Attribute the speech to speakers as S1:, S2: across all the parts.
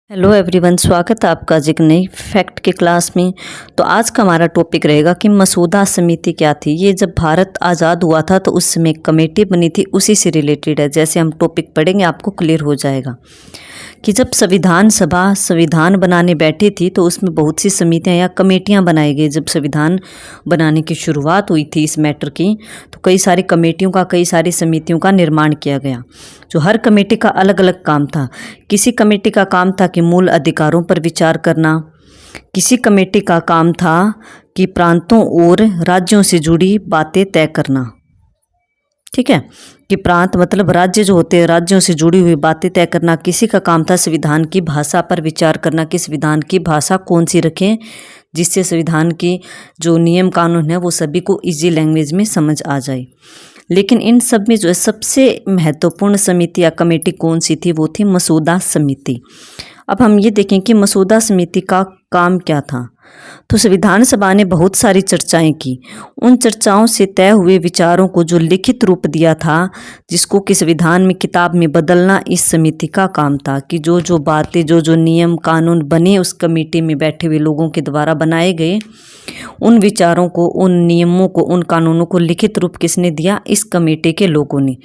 S1: Hello everyone, स्वागत है आपका आज एक नई फैक्ट के क्लास में। तो आज का हमारा टॉपिक रहेगा कि मसूदा समिति क्या थी। ये जब भारत आज़ाद हुआ था तो उस समय एक कमेटी बनी थी, उसी से रिलेटेड है। जैसे हम टॉपिक पढ़ेंगे आपको क्लियर हो जाएगा कि जब संविधान सभा संविधान बनाने बैठी थी तो उसमें बहुत सी समितियां या कमेटियां बनाई गई। जब संविधान बनाने की शुरुआत हुई थी इस मैटर की, तो कई सारी कमेटियों का, कई सारी समितियों का निर्माण किया गया, जो हर कमेटी का अलग अलग काम था। किसी कमेटी का काम था कि मूल अधिकारों पर विचार करना, किसी कमेटी का काम था कि प्रांतों और राज्यों से जुड़ी बातें तय करना। ठीक है, कि प्रांत मतलब राज्य जो होते हैं, राज्यों से जुड़ी हुई बातें तय करना। किसी का काम था संविधान की भाषा पर विचार करना कि संविधान की भाषा कौन सी रखें जिससे संविधान की जो नियम कानून है वो सभी को इजी लैंग्वेज में समझ आ जाए। लेकिन इन सब में जो है सबसे महत्वपूर्ण समिति या कमेटी कौन सी थी, वो थी मसूदा समिति। अब हम ये देखें कि मसूदा समिति का काम क्या था। तो संविधान सभा ने बहुत सारी चर्चाएं की। उन चर्चाओं से तय हुए विचारों को जो लिखित रूप दिया था, जिसको कि संविधान में किताब में बदलना इस समिति का काम था। कि जो जो बातें, जो जो नियम कानून बने उस कमेटी में बैठे हुए लोगों के द्वारा बनाए गए, उन विचारों को, उन नियमों को, उन कानूनों को लिखित रूप किसने दिया? इस कमेटी के लोगों ने।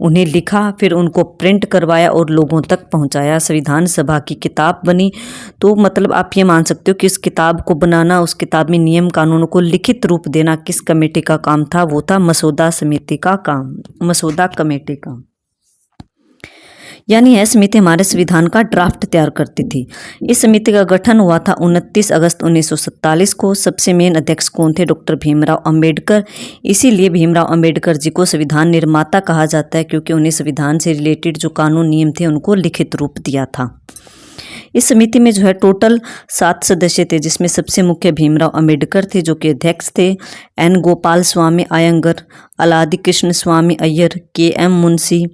S1: उन्हें लिखा, फिर उनको प्रिंट करवाया और लोगों तक पहुंचाया। संविधान सभा की किताब बनी। तो मतलब आप ये मान सकते हो कि इस किताब को बनाना, उस किताब में नियम कानूनों को लिखित रूप देना किस कमेटी का काम था? वो था मसूदा समिति का काम, मसूदा कमेटी का। यानी यह समिति हमारे संविधान का ड्राफ्ट तैयार करती थी। इस समिति का गठन हुआ था 29 अगस्त 1947 को। सबसे मेन अध्यक्ष कौन थे? डॉक्टर भीमराव अंबेडकर। इसीलिए भीमराव अंबेडकर जी को संविधान निर्माता कहा जाता है, क्योंकि उन्हें संविधान से रिलेटेड जो कानून नियम थे उनको लिखित रूप दिया था। इस समिति में जो है टोटल 7 सदस्य थे, जिसमें सबसे मुख्य भीमराव अंबेडकर थे जो कि अध्यक्ष थे। N Gopalaswami Ayyangar, Alladi Krishnaswami Iyer, K M Munshi,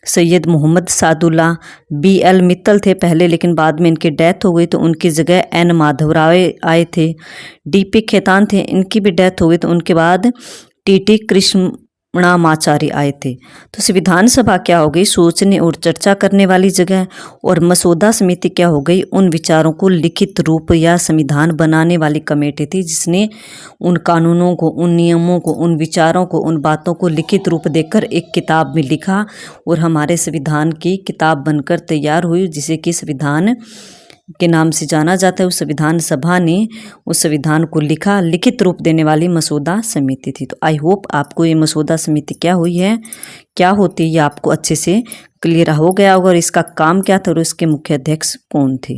S1: Syed Mohammed Saadulla, B L Mittal थे पहले, लेकिन बाद में इनकी डेथ हो गई तो उनकी जगह एन माधवराव आए थे। डी पी खेतान थे, इनकी भी डेथ हो गई तो उनके बाद टी टी कृष्णमाचार्य आए थे। तो संविधान सभा क्या हो गई? सोचने और चर्चा करने वाली जगह। और मसूदा समिति क्या हो गई? उन विचारों को लिखित रूप या संविधान बनाने वाली कमेटी थी, जिसने उन कानूनों को, उन नियमों को, उन विचारों को, उन बातों को लिखित रूप देकर एक किताब में लिखा और हमारे संविधान की किताब बनकर तैयार हुई, जिसे कि संविधान के नाम से जाना जाता है। उस संविधान सभा ने उस संविधान को लिखा, लिखित रूप देने वाली मसूदा समिति थी। तो आई होप आपको ये मसूदा समिति क्या हुई है, क्या होती है, ये आपको अच्छे से क्लियर हो गया होगा और इसका काम क्या था और इसके मुख्य अध्यक्ष कौन थे।